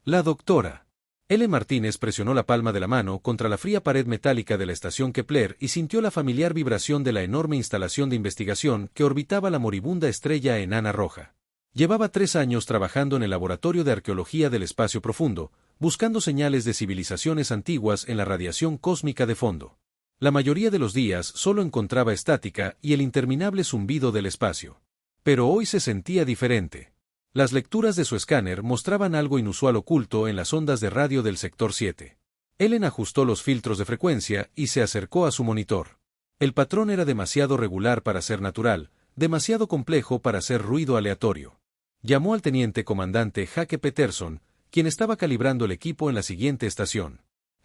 La doctora Ellen Martínez presionó la palma de la mano contra la fría pared metálica de la estación Kepler y sintió la familiar vibración de la enorme instalación de investigación que orbitaba la moribunda estrella enana roja. Llevaba 3 años trabajando en el Laboratorio de Arqueología del Espacio Profundo, buscando señales de civilizaciones antiguas en la radiación cósmica de fondo. La mayoría de los días solo encontraba estática y el interminable zumbido del espacio. Pero hoy se sentía diferente. Las lecturas de su escáner mostraban algo inusual oculto en las ondas de radio del sector 7. Ellen ajustó los filtros de frecuencia y se acercó a su monitor. El patrón era demasiado regular para ser natural, demasiado complejo para ser ruido aleatorio. Llamó al teniente comandante Jake Peterson, quien estaba calibrando el equipo en la siguiente estación.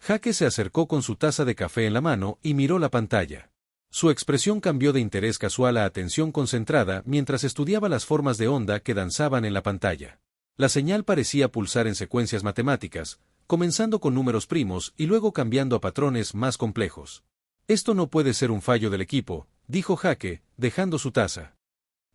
Jake se acercó con su taza de café en la mano y miró la pantalla. Su expresión cambió de interés casual a atención concentrada mientras estudiaba las formas de onda que danzaban en la pantalla. La señal parecía pulsar en secuencias matemáticas, comenzando con números primos y luego cambiando a patrones más complejos. Esto no puede ser un fallo del equipo, dijo Jake, dejando su taza.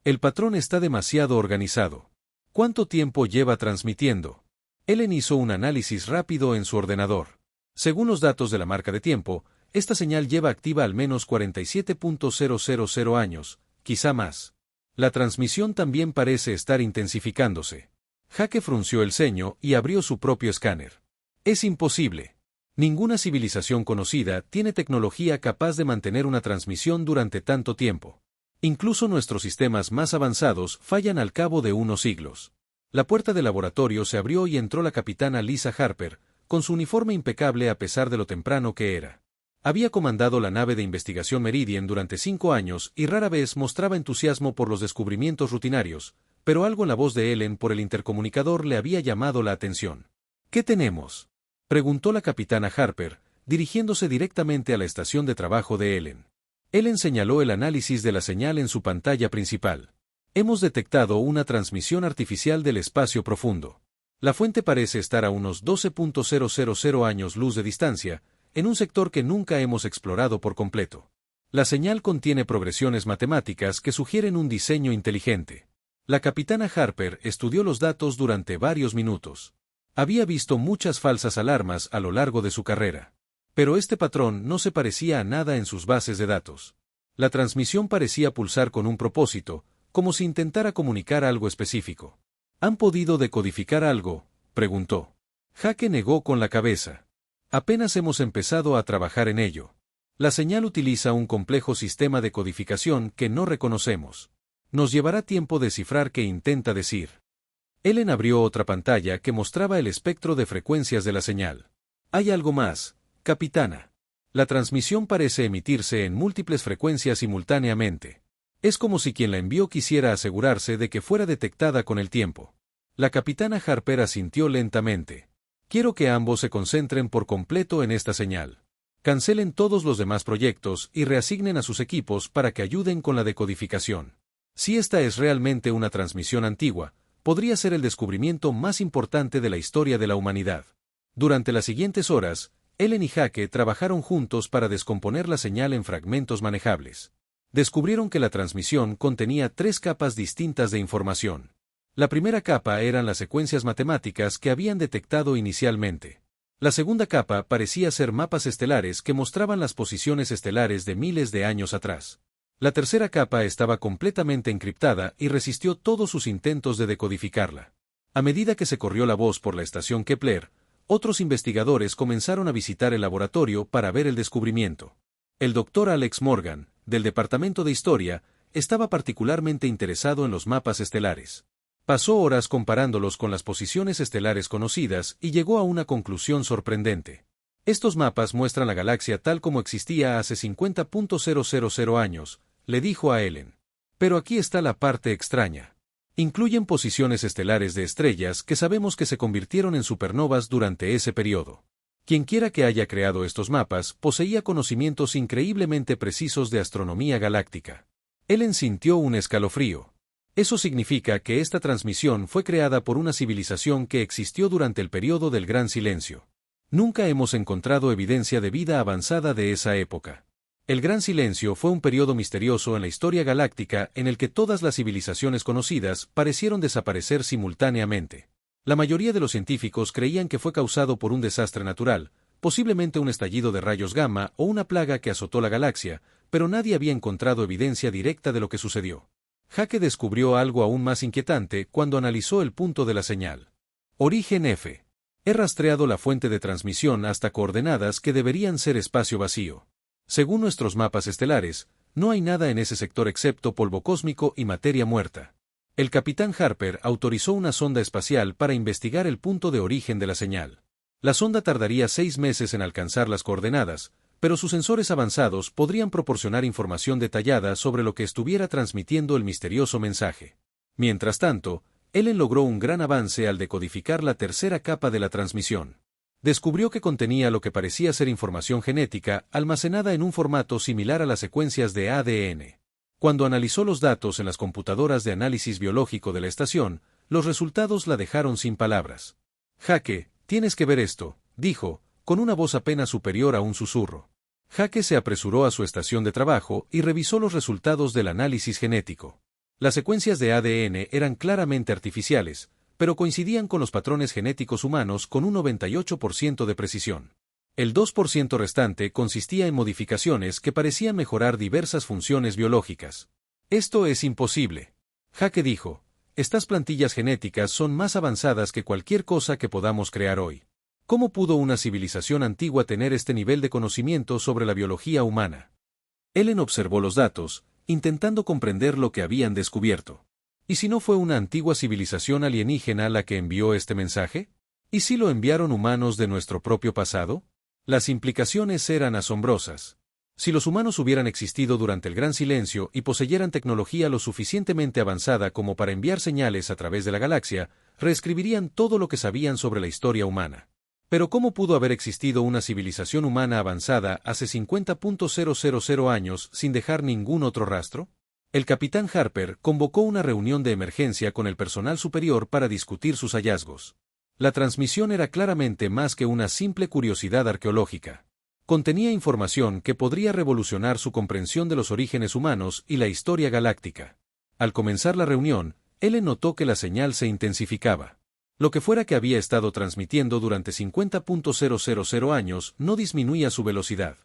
El patrón está demasiado organizado. ¿Cuánto tiempo lleva transmitiendo? Ellen hizo un análisis rápido en su ordenador. Según los datos de la marca de tiempo, esta señal lleva activa al menos 47.000 años, quizá más. La transmisión también parece estar intensificándose. Jake frunció el ceño y abrió su propio escáner. Es imposible. Ninguna civilización conocida tiene tecnología capaz de mantener una transmisión durante tanto tiempo. Incluso nuestros sistemas más avanzados fallan al cabo de unos siglos. La puerta del laboratorio se abrió y entró la capitana Lisa Harper, con su uniforme impecable a pesar de lo temprano que era. Había comandado la nave de investigación Meridian durante 5 años y rara vez mostraba entusiasmo por los descubrimientos rutinarios, pero algo en la voz de Ellen por el intercomunicador le había llamado la atención. ¿Qué tenemos?, preguntó la capitana Harper, dirigiéndose directamente a la estación de trabajo de Ellen. Ellen señaló el análisis de la señal en su pantalla principal. Hemos detectado una transmisión artificial del espacio profundo. La fuente parece estar a unos 12.000 años luz de distancia, en un sector que nunca hemos explorado por completo. La señal contiene progresiones matemáticas que sugieren un diseño inteligente. La capitana Harper estudió los datos durante varios minutos. Había visto muchas falsas alarmas a lo largo de su carrera. Pero este patrón no se parecía a nada en sus bases de datos. La transmisión parecía pulsar con un propósito, como si intentara comunicar algo específico. ¿Han podido decodificar algo?, preguntó. Jake negó con la cabeza. Apenas hemos empezado a trabajar en ello. La señal utiliza un complejo sistema de codificación que no reconocemos. Nos llevará tiempo descifrar qué intenta decir. Ellen abrió otra pantalla que mostraba el espectro de frecuencias de la señal. Hay algo más, capitana. La transmisión parece emitirse en múltiples frecuencias simultáneamente. Es como si quien la envió quisiera asegurarse de que fuera detectada con el tiempo. La capitana Harper asintió lentamente. Quiero que ambos se concentren por completo en esta señal. Cancelen todos los demás proyectos y reasignen a sus equipos para que ayuden con la decodificación. Si esta es realmente una transmisión antigua, podría ser el descubrimiento más importante de la historia de la humanidad. Durante las siguientes horas, Ellen y Jake trabajaron juntos para descomponer la señal en fragmentos manejables. Descubrieron que la transmisión contenía 3 capas distintas de información. La primera capa eran las secuencias matemáticas que habían detectado inicialmente. La segunda capa parecía ser mapas estelares que mostraban las posiciones estelares de miles de años atrás. La tercera capa estaba completamente encriptada y resistió todos sus intentos de decodificarla. A medida que se corrió la voz por la estación Kepler, otros investigadores comenzaron a visitar el laboratorio para ver el descubrimiento. El doctor Alex Morgan, del Departamento de Historia, estaba particularmente interesado en los mapas estelares. Pasó horas comparándolos con las posiciones estelares conocidas y llegó a una conclusión sorprendente. Estos mapas muestran la galaxia tal como existía hace 50.000 años, le dijo a Ellen. Pero aquí está la parte extraña. Incluyen posiciones estelares de estrellas que sabemos que se convirtieron en supernovas durante ese periodo. Quienquiera que haya creado estos mapas poseía conocimientos increíblemente precisos de astronomía galáctica. Ellen sintió un escalofrío. Eso significa que esta transmisión fue creada por una civilización que existió durante el periodo del Gran Silencio. Nunca hemos encontrado evidencia de vida avanzada de esa época. El Gran Silencio fue un periodo misterioso en la historia galáctica en el que todas las civilizaciones conocidas parecieron desaparecer simultáneamente. La mayoría de los científicos creían que fue causado por un desastre natural, posiblemente un estallido de rayos gamma o una plaga que azotó la galaxia, pero nadie había encontrado evidencia directa de lo que sucedió. Hake descubrió algo aún más inquietante cuando analizó el punto de la señal. Origen F. He rastreado la fuente de transmisión hasta coordenadas que deberían ser espacio vacío. Según nuestros mapas estelares, no hay nada en ese sector excepto polvo cósmico y materia muerta. El capitán Harper autorizó una sonda espacial para investigar el punto de origen de la señal. La sonda tardaría 6 meses en alcanzar las coordenadas, pero sus sensores avanzados podrían proporcionar información detallada sobre lo que estuviera transmitiendo el misterioso mensaje. Mientras tanto, Ellen logró un gran avance al decodificar la tercera capa de la transmisión. Descubrió que contenía lo que parecía ser información genética almacenada en un formato similar a las secuencias de ADN. Cuando analizó los datos en las computadoras de análisis biológico de la estación, los resultados la dejaron sin palabras. Hake, tienes que ver esto, dijo, con una voz apenas superior a un susurro. Hake se apresuró a su estación de trabajo y revisó los resultados del análisis genético. Las secuencias de ADN eran claramente artificiales, pero coincidían con los patrones genéticos humanos con un 98% de precisión. El 2% restante consistía en modificaciones que parecían mejorar diversas funciones biológicas. Esto es imposible. Hake dijo, estas plantillas genéticas son más avanzadas que cualquier cosa que podamos crear hoy. ¿Cómo pudo una civilización antigua tener este nivel de conocimiento sobre la biología humana? Ellen observó los datos, intentando comprender lo que habían descubierto. ¿Y si no fue una antigua civilización alienígena la que envió este mensaje? ¿Y si lo enviaron humanos de nuestro propio pasado? Las implicaciones eran asombrosas. Si los humanos hubieran existido durante el Gran Silencio y poseyeran tecnología lo suficientemente avanzada como para enviar señales a través de la galaxia, reescribirían todo lo que sabían sobre la historia humana. Pero ¿cómo pudo haber existido una civilización humana avanzada hace 50.000 años sin dejar ningún otro rastro? El capitán Harper convocó una reunión de emergencia con el personal superior para discutir sus hallazgos. La transmisión era claramente más que una simple curiosidad arqueológica. Contenía información que podría revolucionar su comprensión de los orígenes humanos y la historia galáctica. Al comenzar la reunión, Ellen notó que la señal se intensificaba. Lo que fuera que había estado transmitiendo durante 50.000 años no disminuía su velocidad.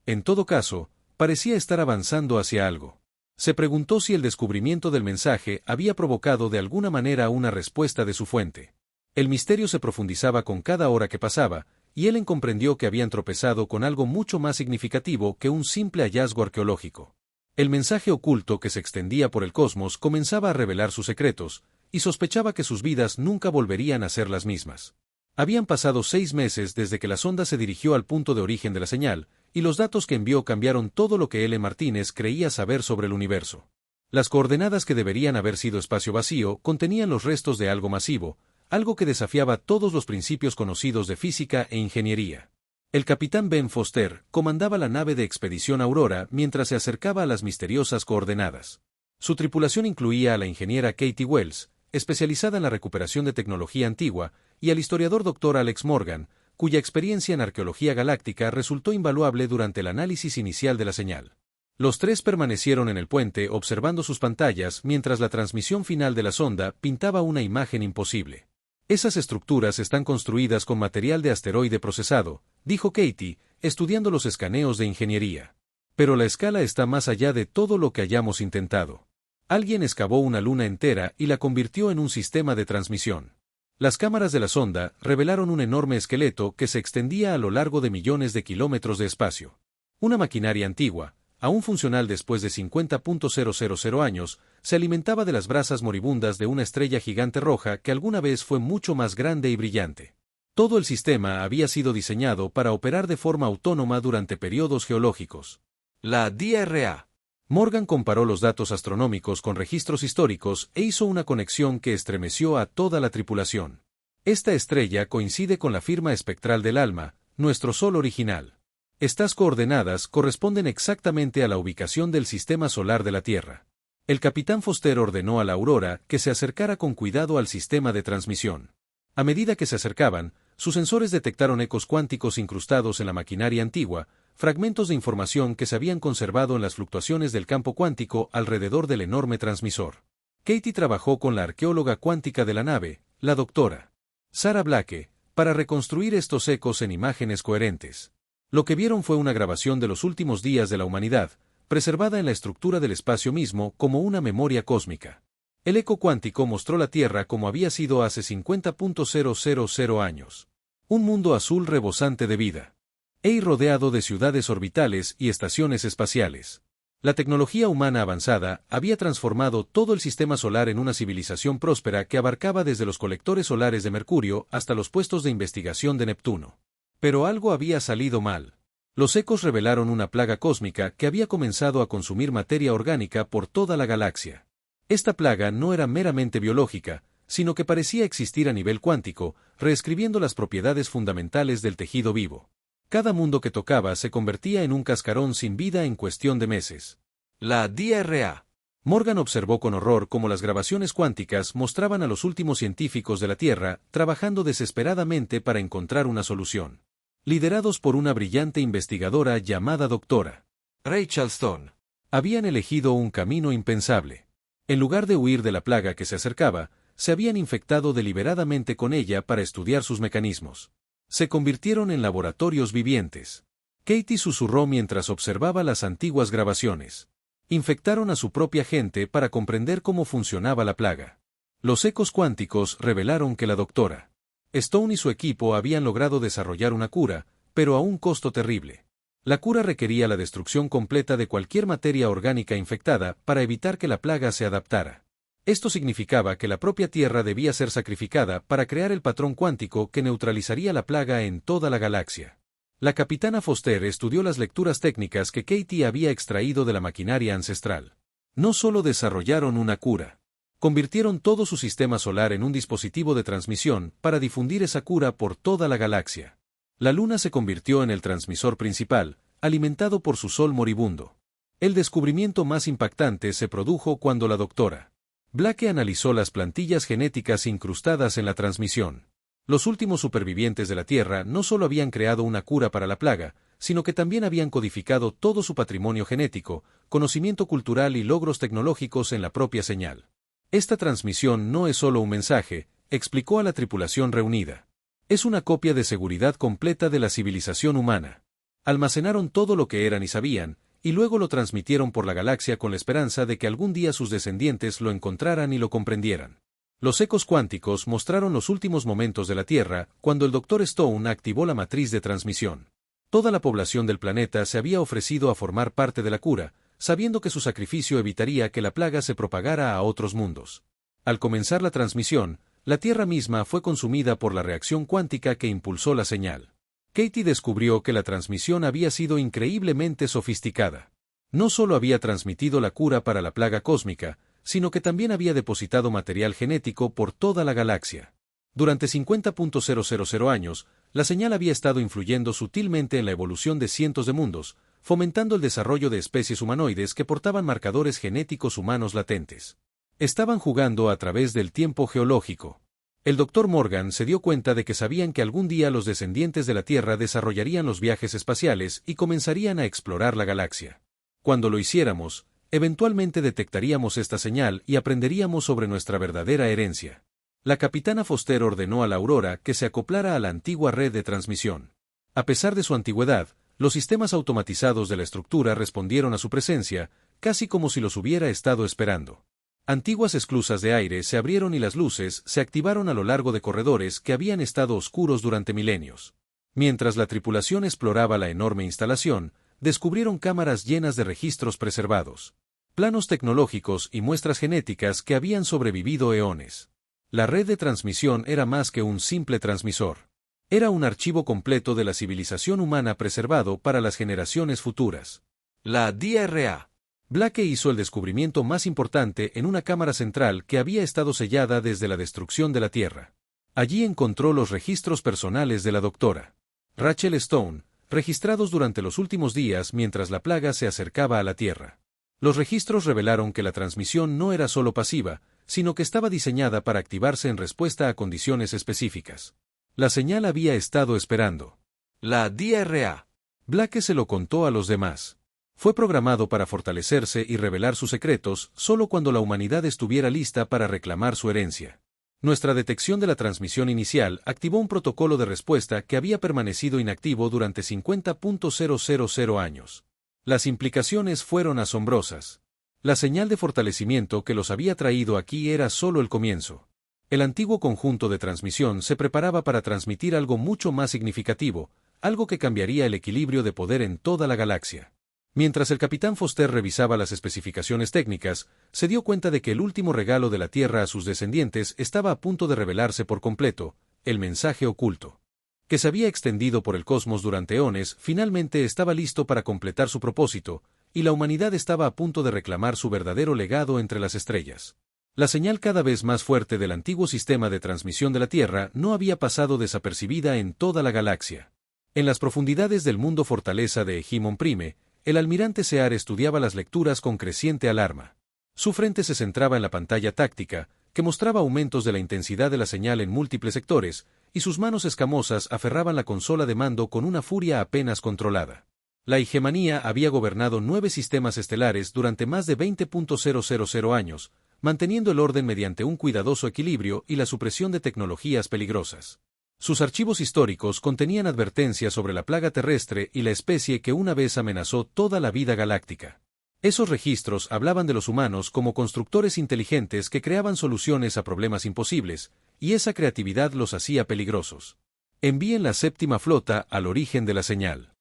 En todo caso, parecía estar avanzando hacia algo. Se preguntó si el descubrimiento del mensaje había provocado de alguna manera una respuesta de su fuente. El misterio se profundizaba con cada hora que pasaba, y Ellen comprendió que habían tropezado con algo mucho más significativo que un simple hallazgo arqueológico. El mensaje oculto que se extendía por el cosmos comenzaba a revelar sus secretos, y sospechaba que sus vidas nunca volverían a ser las mismas. Habían pasado 6 meses desde que la sonda se dirigió al punto de origen de la señal, y los datos que envió cambiaron todo lo que Ellen Martínez creía saber sobre el universo. Las coordenadas que deberían haber sido espacio vacío contenían los restos de algo masivo, algo que desafiaba todos los principios conocidos de física e ingeniería. El capitán Ben Foster comandaba la nave de expedición Aurora mientras se acercaba a las misteriosas coordenadas. Su tripulación incluía a la ingeniera Katie Wells, especializada en la recuperación de tecnología antigua, y al historiador Dr. Alex Morgan, cuya experiencia en arqueología galáctica resultó invaluable durante el análisis inicial de la señal. Los tres permanecieron en el puente observando sus pantallas mientras la transmisión final de la sonda pintaba una imagen imposible. Esas estructuras están construidas con material de asteroide procesado, dijo Katie, estudiando los escaneos de ingeniería. Pero la escala está más allá de todo lo que hayamos intentado. Alguien excavó una luna entera y la convirtió en un sistema de transmisión. Las cámaras de la sonda revelaron un enorme esqueleto que se extendía a lo largo de millones de kilómetros de espacio. Una maquinaria antigua, aún funcional después de 50.000 años, se alimentaba de las brasas moribundas de una estrella gigante roja que alguna vez fue mucho más grande y brillante. Todo el sistema había sido diseñado para operar de forma autónoma durante periodos geológicos. La DRA. Morgan comparó los datos astronómicos con registros históricos e hizo una conexión que estremeció a toda la tripulación. Esta estrella coincide con la firma espectral del ALMA, nuestro Sol original. Estas coordenadas corresponden exactamente a la ubicación del sistema solar de la Tierra. El capitán Foster ordenó a la Aurora que se acercara con cuidado al sistema de transmisión. A medida que se acercaban, sus sensores detectaron ecos cuánticos incrustados en la maquinaria antigua, fragmentos de información que se habían conservado en las fluctuaciones del campo cuántico alrededor del enorme transmisor. Katie trabajó con la arqueóloga cuántica de la nave, la doctora Sarah Blake, para reconstruir estos ecos en imágenes coherentes. Lo que vieron fue una grabación de los últimos días de la humanidad, preservada en la estructura del espacio mismo como una memoria cósmica. El eco cuántico mostró la Tierra como había sido hace 50.000 años. Un mundo azul rebosante de vida. Y rodeado de ciudades orbitales y estaciones espaciales. La tecnología humana avanzada había transformado todo el sistema solar en una civilización próspera que abarcaba desde los colectores solares de Mercurio hasta los puestos de investigación de Neptuno. Pero algo había salido mal. Los ecos revelaron una plaga cósmica que había comenzado a consumir materia orgánica por toda la galaxia. Esta plaga no era meramente biológica, sino que parecía existir a nivel cuántico, reescribiendo las propiedades fundamentales del tejido vivo. Cada mundo que tocaba se convertía en un cascarón sin vida en cuestión de meses. La DRA. Morgan observó con horror cómo las grabaciones cuánticas mostraban a los últimos científicos de la Tierra trabajando desesperadamente para encontrar una solución. Liderados por una brillante investigadora llamada Dra. Rachel Stone. Habían elegido un camino impensable. En lugar de huir de la plaga que se acercaba, se habían infectado deliberadamente con ella para estudiar sus mecanismos. Se convirtieron en laboratorios vivientes. Katie susurró mientras observaba las antiguas grabaciones. Infectaron a su propia gente para comprender cómo funcionaba la plaga. Los ecos cuánticos revelaron que la Dra. Stone y su equipo habían logrado desarrollar una cura, pero a un costo terrible. La cura requería la destrucción completa de cualquier materia orgánica infectada para evitar que la plaga se adaptara. Esto significaba que la propia Tierra debía ser sacrificada para crear el patrón cuántico que neutralizaría la plaga en toda la galaxia. La capitana Foster estudió las lecturas técnicas que Katie había extraído de la maquinaria ancestral. No solo desarrollaron una cura. Convirtieron todo su sistema solar en un dispositivo de transmisión para difundir esa cura por toda la galaxia. La Luna se convirtió en el transmisor principal, alimentado por su sol moribundo. El descubrimiento más impactante se produjo cuando la Dra. Blake analizó las plantillas genéticas incrustadas en la transmisión. Los últimos supervivientes de la Tierra no solo habían creado una cura para la plaga, sino que también habían codificado todo su patrimonio genético, conocimiento cultural y logros tecnológicos en la propia señal. Esta transmisión no es solo un mensaje, explicó a la tripulación reunida. Es una copia de seguridad completa de la civilización humana. Almacenaron todo lo que eran y sabían, y luego lo transmitieron por la galaxia con la esperanza de que algún día sus descendientes lo encontraran y lo comprendieran. Los ecos cuánticos mostraron los últimos momentos de la Tierra cuando el Dr. Stone activó la matriz de transmisión. Toda la población del planeta se había ofrecido a formar parte de la cura, sabiendo que su sacrificio evitaría que la plaga se propagara a otros mundos. Al comenzar la transmisión, la Tierra misma fue consumida por la reacción cuántica que impulsó la señal. Katie descubrió que la transmisión había sido increíblemente sofisticada. No solo había transmitido la cura para la plaga cósmica, sino que también había depositado material genético por toda la galaxia. Durante 50.000 años, la señal había estado influyendo sutilmente en la evolución de cientos de mundos, fomentando el desarrollo de especies humanoides que portaban marcadores genéticos humanos latentes. Estaban jugando a través del tiempo geológico. El Dr. Morgan se dio cuenta de que sabían que algún día los descendientes de la Tierra desarrollarían los viajes espaciales y comenzarían a explorar la galaxia. Cuando lo hiciéramos, eventualmente detectaríamos esta señal y aprenderíamos sobre nuestra verdadera herencia. La capitana Foster ordenó a la Aurora que se acoplara a la antigua red de transmisión. A pesar de su antigüedad, los sistemas automatizados de la estructura respondieron a su presencia, casi como si los hubiera estado esperando. Antiguas esclusas de aire se abrieron y las luces se activaron a lo largo de corredores que habían estado oscuros durante milenios. Mientras la tripulación exploraba la enorme instalación, descubrieron cámaras llenas de registros preservados, planos tecnológicos y muestras genéticas que habían sobrevivido eones. La red de transmisión era más que un simple transmisor. Era un archivo completo de la civilización humana preservado para las generaciones futuras. La DRA. Blake hizo el descubrimiento más importante en una cámara central que había estado sellada desde la destrucción de la Tierra. Allí encontró los registros personales de la Dra. Rachel Stone, registrados durante los últimos días mientras la plaga se acercaba a la Tierra. Los registros revelaron que la transmisión no era solo pasiva, sino que estaba diseñada para activarse en respuesta a condiciones específicas. La señal había estado esperando. La DRA. Blake se lo contó a los demás. Fue programado para fortalecerse y revelar sus secretos solo cuando la humanidad estuviera lista para reclamar su herencia. Nuestra detección de la transmisión inicial activó un protocolo de respuesta que había permanecido inactivo durante 50.000 años. Las implicaciones fueron asombrosas. La señal de fortalecimiento que los había traído aquí era solo el comienzo. El antiguo conjunto de transmisión se preparaba para transmitir algo mucho más significativo, algo que cambiaría el equilibrio de poder en toda la galaxia. Mientras el capitán Foster revisaba las especificaciones técnicas, se dio cuenta de que el último regalo de la Tierra a sus descendientes estaba a punto de revelarse por completo, el mensaje oculto. Que se había extendido por el cosmos durante eones, finalmente estaba listo para completar su propósito, y la humanidad estaba a punto de reclamar su verdadero legado entre las estrellas. La señal cada vez más fuerte del antiguo sistema de transmisión de la Tierra no había pasado desapercibida en toda la galaxia. En las profundidades del mundo fortaleza de Hemon Prime, el almirante Sear estudiaba las lecturas con creciente alarma. Su frente se centraba en la pantalla táctica, que mostraba aumentos de la intensidad de la señal en múltiples sectores, y sus manos escamosas aferraban la consola de mando con una furia apenas controlada. La hegemonía había gobernado 9 sistemas estelares durante más de 20.000 años, manteniendo el orden mediante un cuidadoso equilibrio y la supresión de tecnologías peligrosas. Sus archivos históricos contenían advertencias sobre la plaga terrestre y la especie que una vez amenazó toda la vida galáctica. Esos registros hablaban de los humanos como constructores inteligentes que creaban soluciones a problemas imposibles, y esa creatividad los hacía peligrosos. Envíen la séptima flota al origen de la señal.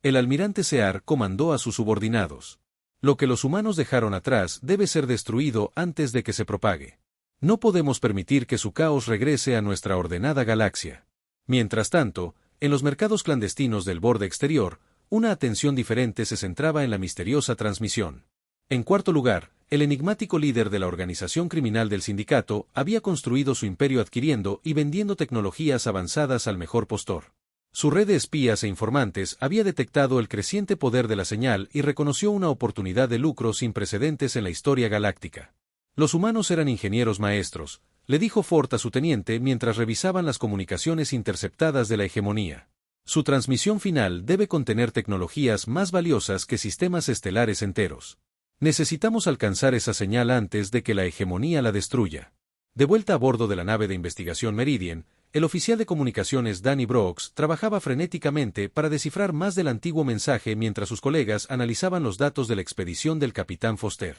El almirante Sear comandó a sus subordinados. Lo que los humanos dejaron atrás debe ser destruido antes de que se propague. No podemos permitir que su caos regrese a nuestra ordenada galaxia. Mientras tanto, en los mercados clandestinos del borde exterior, una atención diferente se centraba en la misteriosa transmisión. En cuarto lugar, el enigmático líder de la organización criminal del sindicato había construido su imperio adquiriendo y vendiendo tecnologías avanzadas al mejor postor. Su red de espías e informantes había detectado el creciente poder de la señal y reconoció una oportunidad de lucro sin precedentes en la historia galáctica. Los humanos eran ingenieros maestros, le dijo Ford a su teniente mientras revisaban las comunicaciones interceptadas de la hegemonía. Su transmisión final debe contener tecnologías más valiosas que sistemas estelares enteros. Necesitamos alcanzar esa señal antes de que la hegemonía la destruya. De vuelta a bordo de la nave de investigación Meridian, el oficial de comunicaciones Danny Brooks trabajaba frenéticamente para descifrar más del antiguo mensaje mientras sus colegas analizaban los datos de la expedición del capitán Foster.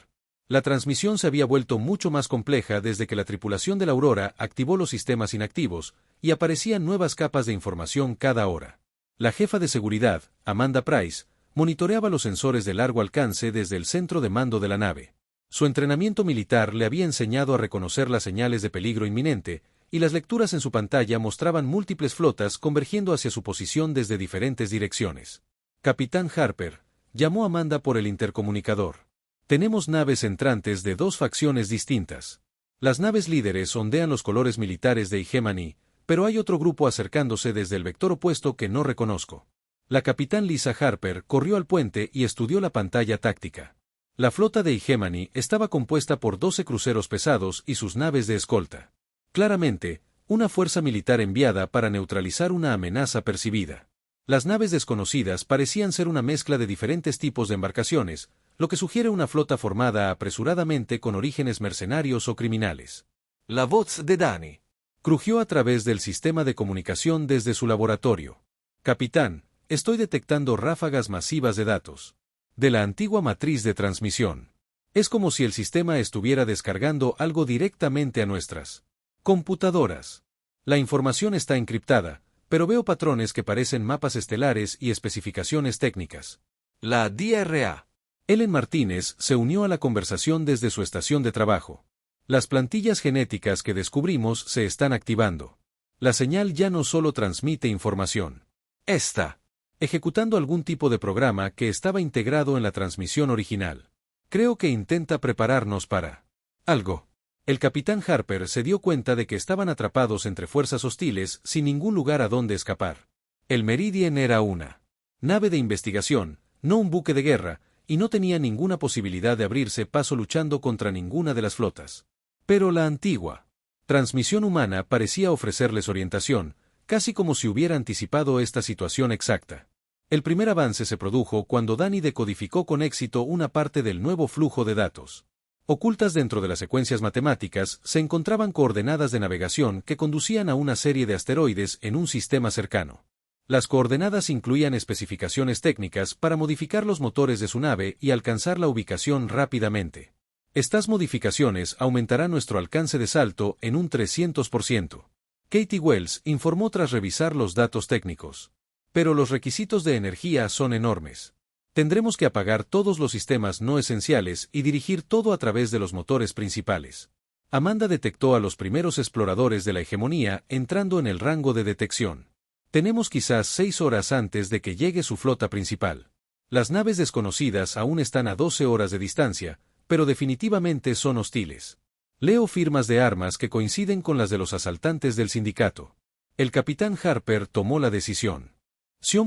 La transmisión se había vuelto mucho más compleja desde que la tripulación de la Aurora activó los sistemas inactivos, y aparecían nuevas capas de información cada hora. La jefa de seguridad, Amanda Price, monitoreaba los sensores de largo alcance desde el centro de mando de la nave. Su entrenamiento militar le había enseñado a reconocer las señales de peligro inminente, y las lecturas en su pantalla mostraban múltiples flotas convergiendo hacia su posición desde diferentes direcciones. Capitán Harper, llamó Amanda por el intercomunicador. Tenemos naves entrantes de 2 facciones distintas. Las naves líderes ondean los colores militares de Hegemony, pero hay otro grupo acercándose desde el vector opuesto que no reconozco. La capitán Lisa Harper corrió al puente y estudió la pantalla táctica. La flota de Hegemony estaba compuesta por 12 cruceros pesados y sus naves de escolta. Claramente, una fuerza militar enviada para neutralizar una amenaza percibida. Las naves desconocidas parecían ser una mezcla de diferentes tipos de embarcaciones, lo que sugiere una flota formada apresuradamente con orígenes mercenarios o criminales. La voz de Danny crujió a través del sistema de comunicación desde su laboratorio. Capitán, estoy detectando ráfagas masivas de datos. De la antigua matriz de transmisión. Es como si el sistema estuviera descargando algo directamente a nuestras computadoras. La información está encriptada, pero veo patrones que parecen mapas estelares y especificaciones técnicas. La DRA. Ellen Martínez se unió a la conversación desde su estación de trabajo. Las plantillas genéticas que descubrimos se están activando. La señal ya no solo transmite información. Está ejecutando algún tipo de programa que estaba integrado en la transmisión original. Creo que intenta prepararnos para algo. El capitán Harper se dio cuenta de que estaban atrapados entre fuerzas hostiles sin ningún lugar a donde escapar. El Meridian era una nave de investigación, no un buque de guerra, y no tenía ninguna posibilidad de abrirse paso luchando contra ninguna de las flotas. Pero la antigua transmisión humana parecía ofrecerles orientación, casi como si hubiera anticipado esta situación exacta. El primer avance se produjo cuando Danny decodificó con éxito una parte del nuevo flujo de datos. Ocultas dentro de las secuencias matemáticas, se encontraban coordenadas de navegación que conducían a una serie de asteroides en un sistema cercano. Las coordenadas incluían especificaciones técnicas para modificar los motores de su nave y alcanzar la ubicación rápidamente. Estas modificaciones aumentarán nuestro alcance de salto en un 300%. Katie Wells informó tras revisar los datos técnicos. Pero los requisitos de energía son enormes. Tendremos que apagar todos los sistemas no esenciales y dirigir todo a través de los motores principales. Amanda detectó a los primeros exploradores de la hegemonía entrando en el rango de detección. Tenemos quizás 6 horas antes de que llegue su flota principal. Las naves desconocidas aún están a 12 horas de distancia, pero definitivamente son hostiles. Leo firmas de armas que coinciden con las de los asaltantes del sindicato. El capitán Harper tomó la decisión.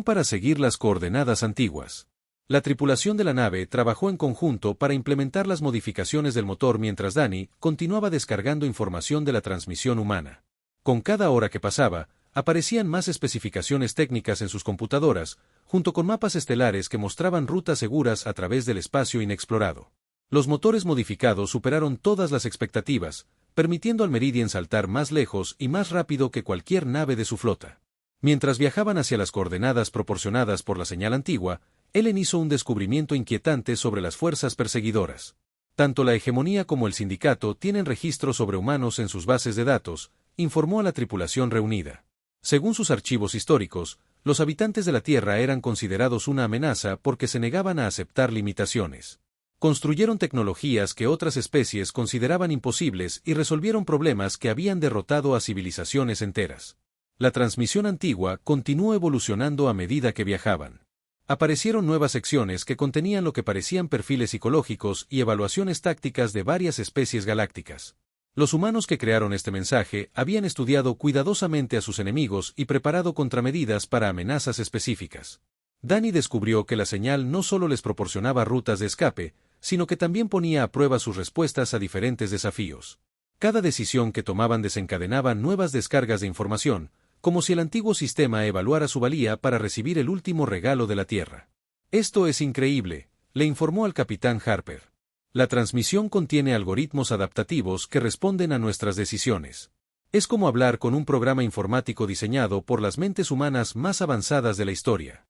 Para seguir las coordenadas antiguas. La tripulación de la nave trabajó en conjunto para implementar las modificaciones del motor mientras Danny continuaba descargando información de la transmisión humana. Con cada hora que pasaba, aparecían más especificaciones técnicas en sus computadoras, junto con mapas estelares que mostraban rutas seguras a través del espacio inexplorado. Los motores modificados superaron todas las expectativas, permitiendo al Meridian saltar más lejos y más rápido que cualquier nave de su flota. Mientras viajaban hacia las coordenadas proporcionadas por la señal antigua, Ellen hizo un descubrimiento inquietante sobre las fuerzas perseguidoras. Tanto la hegemonía como el sindicato tienen registros sobre humanos en sus bases de datos, informó a la tripulación reunida. Según sus archivos históricos, los habitantes de la Tierra eran considerados una amenaza porque se negaban a aceptar limitaciones. Construyeron tecnologías que otras especies consideraban imposibles y resolvieron problemas que habían derrotado a civilizaciones enteras. La transmisión antigua continuó evolucionando a medida que viajaban. Aparecieron nuevas secciones que contenían lo que parecían perfiles psicológicos y evaluaciones tácticas de varias especies galácticas. Los humanos que crearon este mensaje habían estudiado cuidadosamente a sus enemigos y preparado contramedidas para amenazas específicas. Danny descubrió que la señal no solo les proporcionaba rutas de escape, sino que también ponía a prueba sus respuestas a diferentes desafíos. Cada decisión que tomaban desencadenaba nuevas descargas de información, como si el antiguo sistema evaluara su valía para recibir el último regalo de la Tierra. Esto es increíble, le informó al capitán Harper. La transmisión contiene algoritmos adaptativos que responden a nuestras decisiones. Es como hablar con un programa informático diseñado por las mentes humanas más avanzadas de la historia.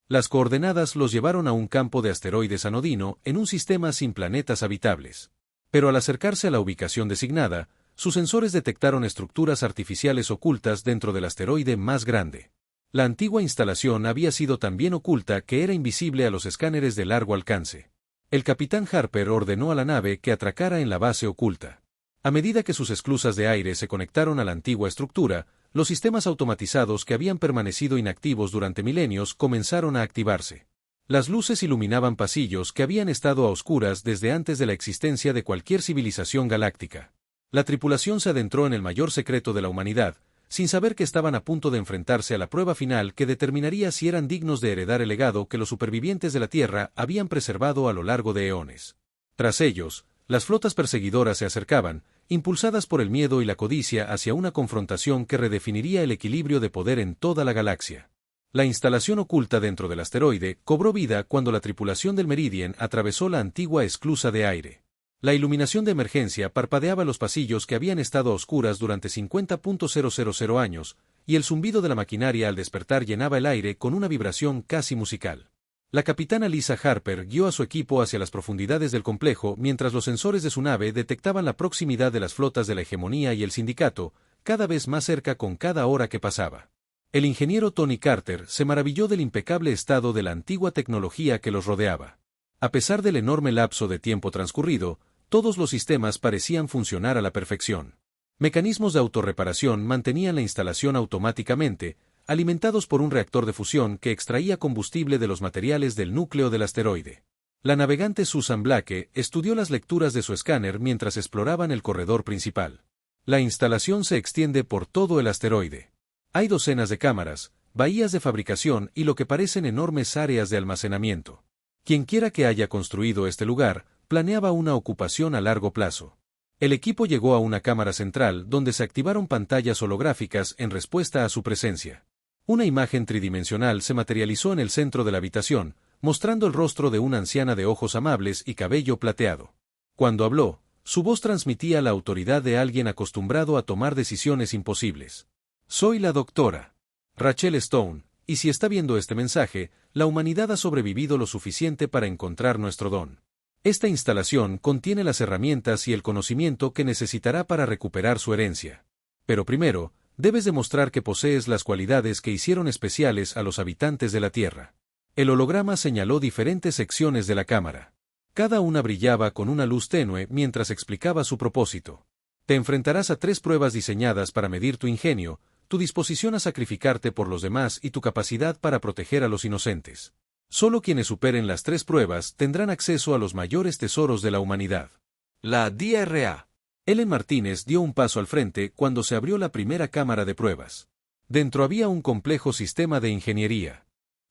Las coordenadas los llevaron a un campo de asteroides anodino en un sistema sin planetas habitables. Pero al acercarse a la ubicación designada, sus sensores detectaron estructuras artificiales ocultas dentro del asteroide más grande. La antigua instalación había sido tan bien oculta que era invisible a los escáneres de largo alcance. El capitán Harper ordenó a la nave que atracara en la base oculta. A medida que sus esclusas de aire se conectaron a la antigua estructura, los sistemas automatizados que habían permanecido inactivos durante milenios comenzaron a activarse. Las luces iluminaban pasillos que habían estado a oscuras desde antes de la existencia de cualquier civilización galáctica. La tripulación se adentró en el mayor secreto de la humanidad, sin saber que estaban a punto de enfrentarse a la prueba final que determinaría si eran dignos de heredar el legado que los supervivientes de la Tierra habían preservado a lo largo de eones. Tras ellos, las flotas perseguidoras se acercaban, impulsadas por el miedo y la codicia hacia una confrontación que redefiniría el equilibrio de poder en toda la galaxia. La instalación oculta dentro del asteroide cobró vida cuando la tripulación del Meridian atravesó la antigua esclusa de aire. La iluminación de emergencia parpadeaba los pasillos que habían estado a oscuras durante 50.000 años, y el zumbido de la maquinaria al despertar llenaba el aire con una vibración casi musical. La capitana Lisa Harper guió a su equipo hacia las profundidades del complejo mientras los sensores de su nave detectaban la proximidad de las flotas de la hegemonía y el sindicato, cada vez más cerca con cada hora que pasaba. El ingeniero Tony Carter se maravilló del impecable estado de la antigua tecnología que los rodeaba. A pesar del enorme lapso de tiempo transcurrido, todos los sistemas parecían funcionar a la perfección. Mecanismos de autorreparación mantenían la instalación automáticamente, alimentados por un reactor de fusión que extraía combustible de los materiales del núcleo del asteroide. La navegante Susan Blake estudió las lecturas de su escáner mientras exploraban el corredor principal. La instalación se extiende por todo el asteroide. Hay docenas de cámaras, bahías de fabricación y lo que parecen enormes áreas de almacenamiento. Quienquiera que haya construido este lugar, planeaba una ocupación a largo plazo. El equipo llegó a una cámara central donde se activaron pantallas holográficas en respuesta a su presencia. Una imagen tridimensional se materializó en el centro de la habitación, mostrando el rostro de una anciana de ojos amables y cabello plateado. Cuando habló, su voz transmitía la autoridad de alguien acostumbrado a tomar decisiones imposibles. Soy la doctora Rachel Stone, y si está viendo este mensaje, la humanidad ha sobrevivido lo suficiente para encontrar nuestro don. Esta instalación contiene las herramientas y el conocimiento que necesitará para recuperar su herencia. Pero primero, debes demostrar que posees las cualidades que hicieron especiales a los habitantes de la Tierra. El holograma señaló diferentes secciones de la cámara. Cada una brillaba con una luz tenue mientras explicaba su propósito. Te enfrentarás a 3 pruebas diseñadas para medir tu ingenio, tu disposición a sacrificarte por los demás y tu capacidad para proteger a los inocentes. Solo quienes superen las 3 pruebas tendrán acceso a los mayores tesoros de la humanidad. La DRA. Ellen Martínez dio un paso al frente cuando se abrió la primera cámara de pruebas. Dentro había un complejo sistema de ingeniería.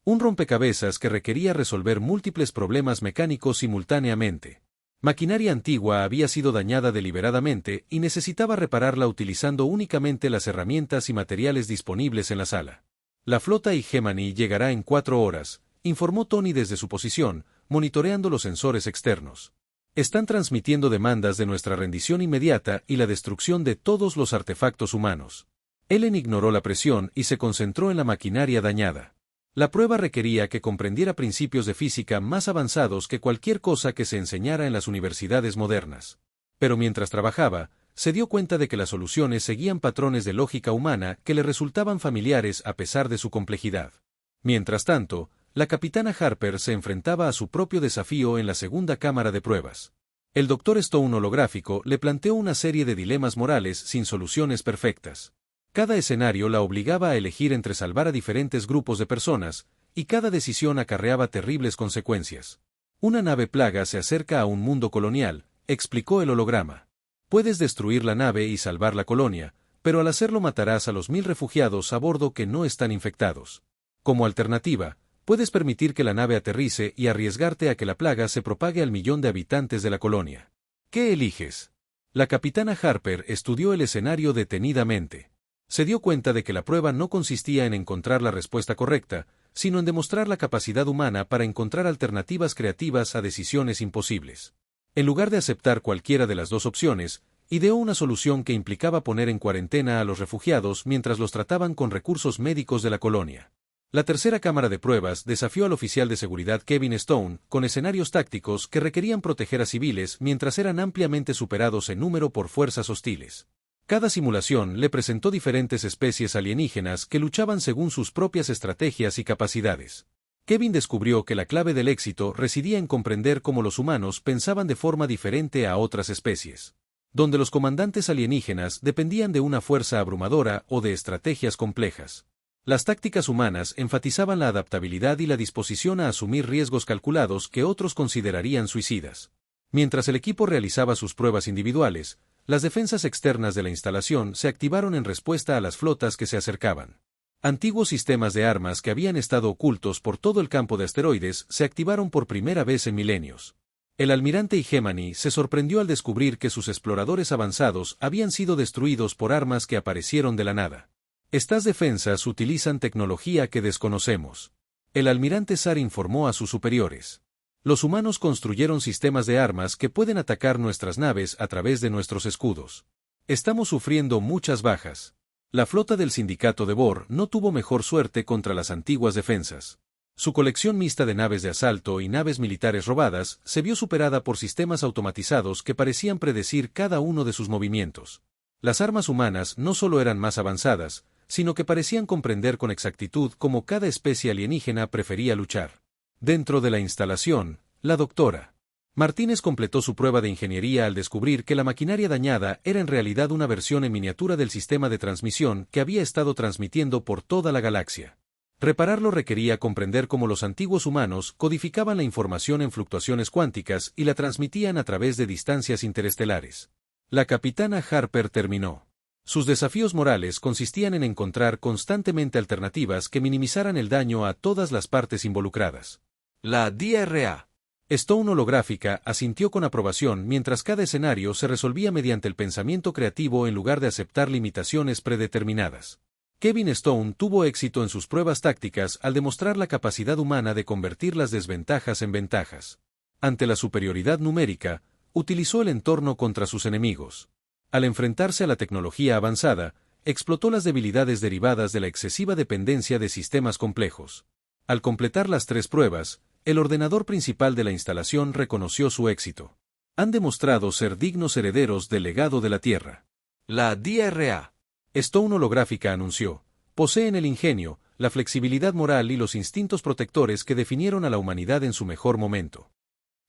Un rompecabezas que requería resolver múltiples problemas mecánicos simultáneamente. Maquinaria antigua había sido dañada deliberadamente y necesitaba repararla utilizando únicamente las herramientas y materiales disponibles en la sala. La flota Hegemony llegará en 4 horas, informó Tony desde su posición, monitoreando los sensores externos. Están transmitiendo demandas de nuestra rendición inmediata y la destrucción de todos los artefactos humanos. Ellen ignoró la presión y se concentró en la maquinaria dañada. La prueba requería que comprendiera principios de física más avanzados que cualquier cosa que se enseñara en las universidades modernas. Pero mientras trabajaba, se dio cuenta de que las soluciones seguían patrones de lógica humana que le resultaban familiares a pesar de su complejidad. Mientras tanto, la capitana Harper se enfrentaba a su propio desafío en la segunda cámara de pruebas. El Dr. Stone holográfico le planteó una serie de dilemas morales sin soluciones perfectas. Cada escenario la obligaba a elegir entre salvar a diferentes grupos de personas, y cada decisión acarreaba terribles consecuencias. Una nave plaga se acerca a un mundo colonial, explicó el holograma. Puedes destruir la nave y salvar la colonia, pero al hacerlo matarás a los 1000 refugiados a bordo que no están infectados. Como alternativa, puedes permitir que la nave aterrice y arriesgarte a que la plaga se propague al 1.000.000 de habitantes de la colonia. ¿Qué eliges? La capitana Harper estudió el escenario detenidamente. Se dio cuenta de que la prueba no consistía en encontrar la respuesta correcta, sino en demostrar la capacidad humana para encontrar alternativas creativas a decisiones imposibles. En lugar de aceptar cualquiera de las 2 opciones, ideó una solución que implicaba poner en cuarentena a los refugiados mientras los trataban con recursos médicos de la colonia. La tercera cámara de pruebas desafió al oficial de seguridad Kevin Stone con escenarios tácticos que requerían proteger a civiles mientras eran ampliamente superados en número por fuerzas hostiles. Cada simulación le presentó diferentes especies alienígenas que luchaban según sus propias estrategias y capacidades. Kevin descubrió que la clave del éxito residía en comprender cómo los humanos pensaban de forma diferente a otras especies. Donde los comandantes alienígenas dependían de una fuerza abrumadora o de estrategias complejas. Las tácticas humanas enfatizaban la adaptabilidad y la disposición a asumir riesgos calculados que otros considerarían suicidas. Mientras el equipo realizaba sus pruebas individuales, las defensas externas de la instalación se activaron en respuesta a las flotas que se acercaban. Antiguos sistemas de armas que habían estado ocultos por todo el campo de asteroides se activaron por primera vez en milenios. El almirante Hegemony se sorprendió al descubrir que sus exploradores avanzados habían sido destruidos por armas que aparecieron de la nada. Estas defensas utilizan tecnología que desconocemos. El almirante Sar informó a sus superiores. Los humanos construyeron sistemas de armas que pueden atacar nuestras naves a través de nuestros escudos. Estamos sufriendo muchas bajas. La flota del sindicato de Bor no tuvo mejor suerte contra las antiguas defensas. Su colección mixta de naves de asalto y naves militares robadas se vio superada por sistemas automatizados que parecían predecir cada uno de sus movimientos. Las armas humanas no solo eran más avanzadas, sino que parecían comprender con exactitud cómo cada especie alienígena prefería luchar. Dentro de la instalación, la doctora Martínez completó su prueba de ingeniería al descubrir que la maquinaria dañada era en realidad una versión en miniatura del sistema de transmisión que había estado transmitiendo por toda la galaxia. Repararlo requería comprender cómo los antiguos humanos codificaban la información en fluctuaciones cuánticas y la transmitían a través de distancias interestelares. La capitana Harper terminó. Sus desafíos morales consistían en encontrar constantemente alternativas que minimizaran el daño a todas las partes involucradas. La DRA. Stone holográfica asintió con aprobación mientras cada escenario se resolvía mediante el pensamiento creativo en lugar de aceptar limitaciones predeterminadas. Kevin Stone tuvo éxito en sus pruebas tácticas al demostrar la capacidad humana de convertir las desventajas en ventajas. Ante la superioridad numérica, Utilizó el entorno contra sus enemigos. Al enfrentarse a la tecnología avanzada, explotó las debilidades derivadas de la excesiva dependencia de sistemas complejos. Al completar las 3 pruebas, el ordenador principal de la instalación reconoció su éxito. Han demostrado ser dignos herederos del legado de la Tierra. La DRA. Stone holográfica anunció, poseen el ingenio, la flexibilidad moral y los instintos protectores que definieron a la humanidad en su mejor momento.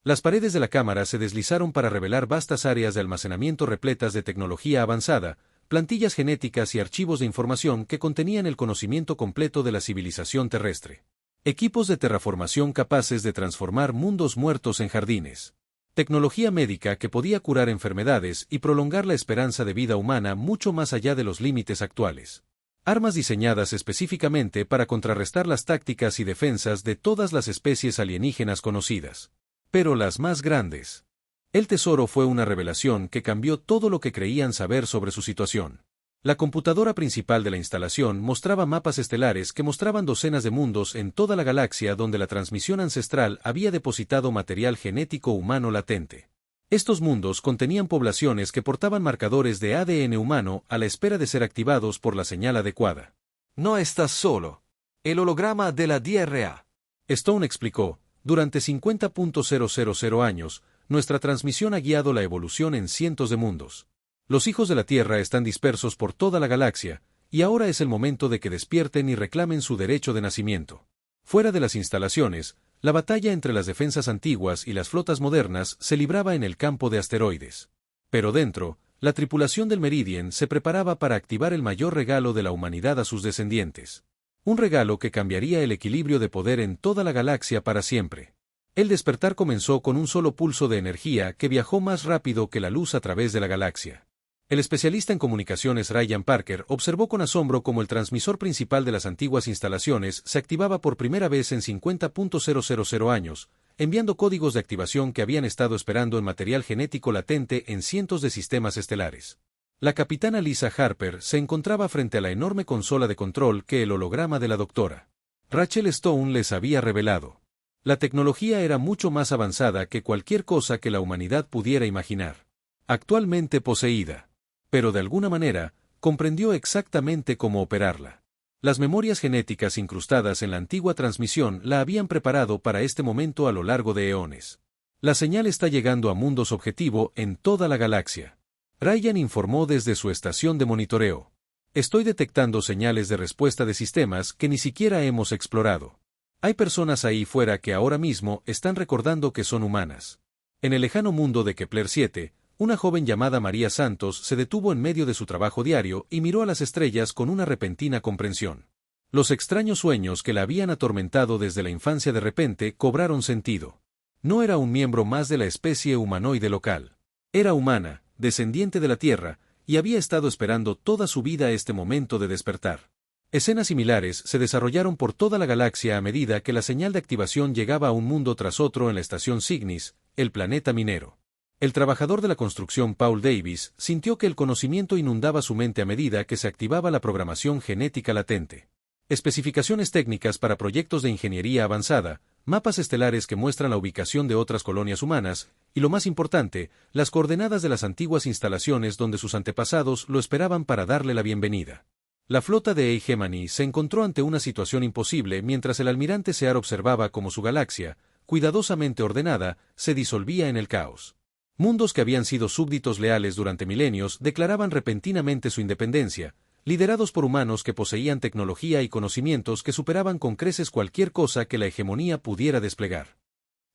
Las paredes de la cámara se deslizaron para revelar vastas áreas de almacenamiento repletas de tecnología avanzada, plantillas genéticas y archivos de información que contenían el conocimiento completo de la civilización terrestre. Equipos de terraformación capaces de transformar mundos muertos en jardines. Tecnología médica que podía curar enfermedades y prolongar la esperanza de vida humana mucho más allá de los límites actuales. Armas diseñadas específicamente para contrarrestar las tácticas y defensas de todas las especies alienígenas conocidas. Pero las más grandes. El tesoro fue una revelación que cambió todo lo que creían saber sobre su situación. La computadora principal de la instalación mostraba mapas estelares que mostraban docenas de mundos en toda la galaxia donde la transmisión ancestral había depositado material genético humano latente. Estos mundos contenían poblaciones que portaban marcadores de ADN humano a la espera de ser activados por la señal adecuada. No estás solo. El holograma de la DRA. Stone explicó, durante 50.000 años, nuestra transmisión ha guiado la evolución en cientos de mundos. Los hijos de la Tierra están dispersos por toda la galaxia, y ahora es el momento de que despierten y reclamen su derecho de nacimiento. Fuera de las instalaciones, la batalla entre las defensas antiguas y las flotas modernas se libraba en el campo de asteroides. Pero dentro, la tripulación del Meridian se preparaba para activar el mayor regalo de la humanidad a sus descendientes. Un regalo que cambiaría el equilibrio de poder en toda la galaxia para siempre. El despertar comenzó con un solo pulso de energía que viajó más rápido que la luz a través de la galaxia. El especialista en comunicaciones Ryan Parker observó con asombro cómo el transmisor principal de las antiguas instalaciones se activaba por primera vez en 50.000 años, enviando códigos de activación que habían estado esperando en material genético latente en cientos de sistemas estelares. La capitana Lisa Harper se encontraba frente a la enorme consola de control que el holograma de la doctora Rachel Stone les había revelado. La tecnología era mucho más avanzada que cualquier cosa que la humanidad pudiera imaginar. Actualmente poseída. Pero de alguna manera, comprendió exactamente cómo operarla. Las memorias genéticas incrustadas en la antigua transmisión la habían preparado para este momento a lo largo de eones. La señal está llegando a mundos objetivo en toda la galaxia. Ryan informó desde su estación de monitoreo. Estoy detectando señales de respuesta de sistemas que ni siquiera hemos explorado. Hay personas ahí fuera que ahora mismo están recordando que son humanas. En el lejano mundo de Kepler 7, una joven llamada María Santos se detuvo en medio de su trabajo diario y miró a las estrellas con una repentina comprensión. Los extraños sueños que la habían atormentado desde la infancia de repente cobraron sentido. No era un miembro más de la especie humanoide local. Era humana, descendiente de la Tierra, y había estado esperando toda su vida este momento de despertar. Escenas similares se desarrollaron por toda la galaxia a medida que la señal de activación llegaba a un mundo tras otro en la estación Cygnus, el planeta minero. El trabajador de la construcción Paul Davis sintió que el conocimiento inundaba su mente a medida que se activaba la programación genética latente. Especificaciones técnicas para proyectos de ingeniería avanzada, mapas estelares que muestran la ubicación de otras colonias humanas, y lo más importante, las coordenadas de las antiguas instalaciones donde sus antepasados lo esperaban para darle la bienvenida. La flota de Hegemony se encontró ante una situación imposible mientras el almirante Sear observaba cómo su galaxia, cuidadosamente ordenada, se disolvía en el caos. Mundos que habían sido súbditos leales durante milenios declaraban repentinamente su independencia, liderados por humanos que poseían tecnología y conocimientos que superaban con creces cualquier cosa que la hegemonía pudiera desplegar.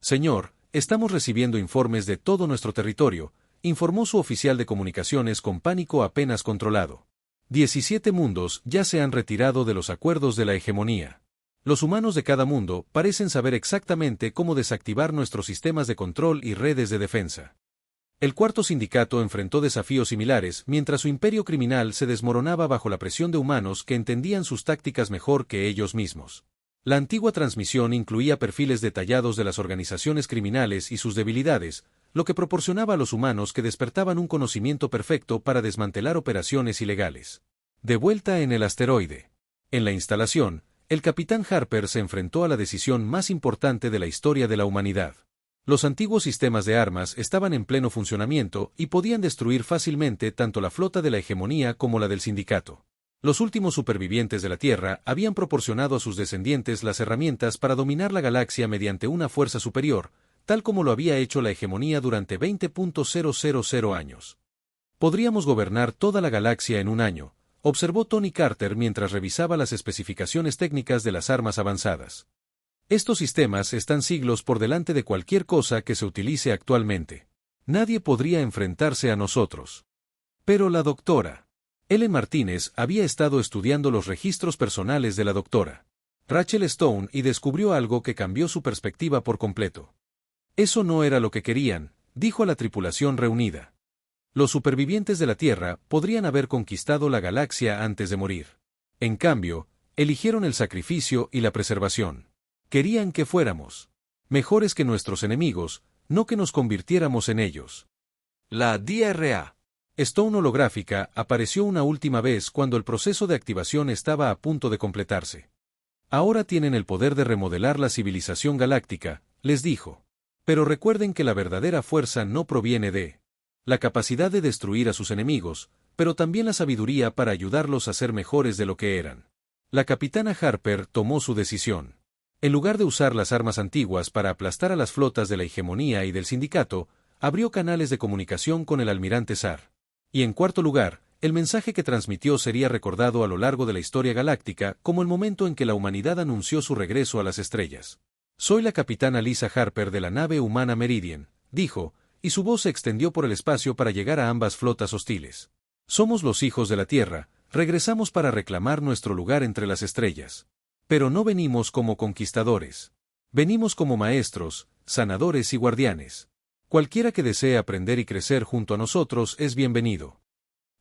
Señor, estamos recibiendo informes de todo nuestro territorio, informó su oficial de comunicaciones con pánico apenas controlado. 17 mundos ya se han retirado de los acuerdos de la hegemonía. Los humanos de cada mundo parecen saber exactamente cómo desactivar nuestros sistemas de control y redes de defensa. El cuarto sindicato enfrentó desafíos similares mientras su imperio criminal se desmoronaba bajo la presión de humanos que entendían sus tácticas mejor que ellos mismos. La antigua transmisión incluía perfiles detallados de las organizaciones criminales y sus debilidades, lo que proporcionaba a los humanos que despertaban un conocimiento perfecto para desmantelar operaciones ilegales. De vuelta en el asteroide. En la instalación, el capitán Harper se enfrentó a la decisión más importante de la historia de la humanidad. Los antiguos sistemas de armas estaban en pleno funcionamiento y podían destruir fácilmente tanto la flota de la hegemonía como la del sindicato. Los últimos supervivientes de la Tierra habían proporcionado a sus descendientes las herramientas para dominar la galaxia mediante una fuerza superior, tal como lo había hecho la hegemonía durante 20.000 años. Podríamos gobernar toda la galaxia en un año, observó Tony Carter mientras revisaba las especificaciones técnicas de las armas avanzadas. Estos sistemas están siglos por delante de cualquier cosa que se utilice actualmente. Nadie podría enfrentarse a nosotros. Pero la doctora Ellen Martínez había estado estudiando los registros personales de la doctora Rachel Stone y descubrió algo que cambió su perspectiva por completo. Eso no era lo que querían, dijo a la tripulación reunida. Los supervivientes de la Tierra podrían haber conquistado la galaxia antes de morir. En cambio, eligieron el sacrificio y la preservación. Querían que fuéramos mejores que nuestros enemigos, no que nos convirtiéramos en ellos. La DRA Stone holográfica apareció una última vez cuando el proceso de activación estaba a punto de completarse. Ahora tienen el poder de remodelar la civilización galáctica, les dijo. Pero recuerden que la verdadera fuerza no proviene de la capacidad de destruir a sus enemigos, pero también la sabiduría para ayudarlos a ser mejores de lo que eran. La capitana Harper tomó su decisión. En lugar de usar las armas antiguas para aplastar a las flotas de la hegemonía y del sindicato, abrió canales de comunicación con el almirante Sar. Y en cuarto lugar, el mensaje que transmitió sería recordado a lo largo de la historia galáctica como el momento en que la humanidad anunció su regreso a las estrellas. Soy la capitana Lisa Harper de la nave humana Meridian, dijo, y su voz se extendió por el espacio para llegar a ambas flotas hostiles. Somos los hijos de la Tierra, regresamos para reclamar nuestro lugar entre las estrellas. Pero no venimos como conquistadores. Venimos como maestros, sanadores y guardianes. Cualquiera que desee aprender y crecer junto a nosotros es bienvenido.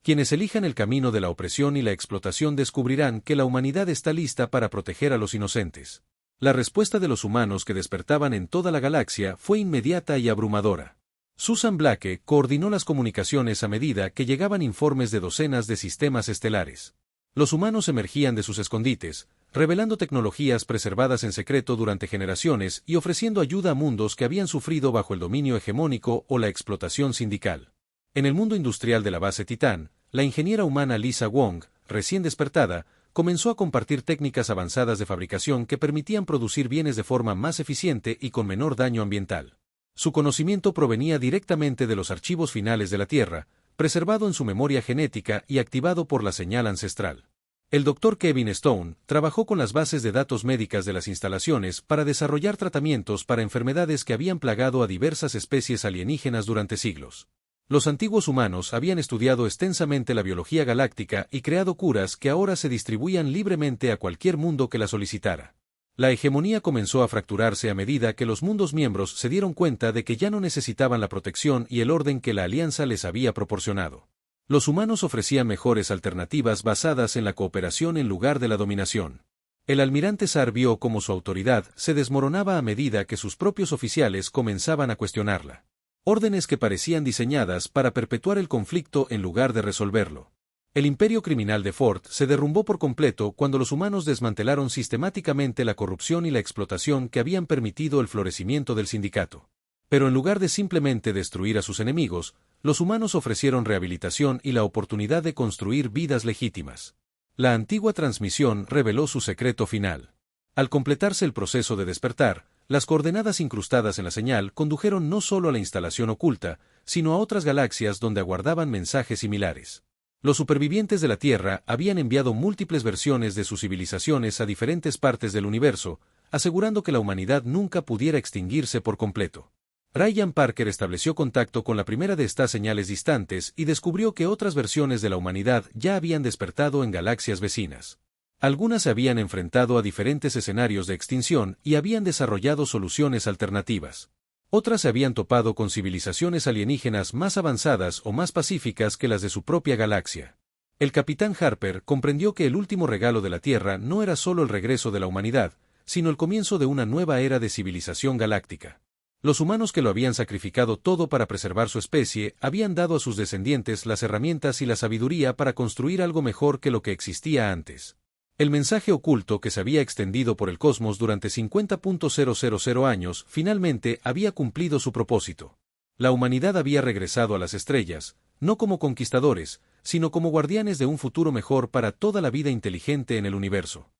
Quienes elijan el camino de la opresión y la explotación descubrirán que la humanidad está lista para proteger a los inocentes. La respuesta de los humanos que despertaban en toda la galaxia fue inmediata y abrumadora. Susan Blake coordinó las comunicaciones a medida que llegaban informes de docenas de sistemas estelares. Los humanos emergían de sus escondites, revelando tecnologías preservadas en secreto durante generaciones y ofreciendo ayuda a mundos que habían sufrido bajo el dominio hegemónico o la explotación sindical. En el mundo industrial de la base Titán, la ingeniera humana Lisa Wong, recién despertada, comenzó a compartir técnicas avanzadas de fabricación que permitían producir bienes de forma más eficiente y con menor daño ambiental. Su conocimiento provenía directamente de los archivos finales de la Tierra, preservado en su memoria genética y activado por la señal ancestral. El Dr. Kevin Stone trabajó con las bases de datos médicas de las instalaciones para desarrollar tratamientos para enfermedades que habían plagado a diversas especies alienígenas durante siglos. Los antiguos humanos habían estudiado extensamente la biología galáctica y creado curas que ahora se distribuían libremente a cualquier mundo que la solicitara. La hegemonía comenzó a fracturarse a medida que los mundos miembros se dieron cuenta de que ya no necesitaban la protección y el orden que la alianza les había proporcionado. Los humanos ofrecían mejores alternativas basadas en la cooperación en lugar de la dominación. El almirante Sar vio cómo su autoridad se desmoronaba a medida que sus propios oficiales comenzaban a cuestionarla. Órdenes que parecían diseñadas para perpetuar el conflicto en lugar de resolverlo. El imperio criminal de Ford se derrumbó por completo cuando los humanos desmantelaron sistemáticamente la corrupción y la explotación que habían permitido el florecimiento del sindicato. Pero en lugar de simplemente destruir a sus enemigos, los humanos ofrecieron rehabilitación y la oportunidad de construir vidas legítimas. La antigua transmisión reveló su secreto final. Al completarse el proceso de despertar, las coordenadas incrustadas en la señal condujeron no solo a la instalación oculta, sino a otras galaxias donde aguardaban mensajes similares. Los supervivientes de la Tierra habían enviado múltiples versiones de sus civilizaciones a diferentes partes del universo, asegurando que la humanidad nunca pudiera extinguirse por completo. Ryan Parker estableció contacto con la primera de estas señales distantes y descubrió que otras versiones de la humanidad ya habían despertado en galaxias vecinas. Algunas se habían enfrentado a diferentes escenarios de extinción y habían desarrollado soluciones alternativas. Otras se habían topado con civilizaciones alienígenas más avanzadas o más pacíficas que las de su propia galaxia. El capitán Harper comprendió que el último regalo de la Tierra no era solo el regreso de la humanidad, sino el comienzo de una nueva era de civilización galáctica. Los humanos que lo habían sacrificado todo para preservar su especie habían dado a sus descendientes las herramientas y la sabiduría para construir algo mejor que lo que existía antes. El mensaje oculto que se había extendido por el cosmos durante 50.000 años finalmente había cumplido su propósito. La humanidad había regresado a las estrellas, no como conquistadores, sino como guardianes de un futuro mejor para toda la vida inteligente en el universo.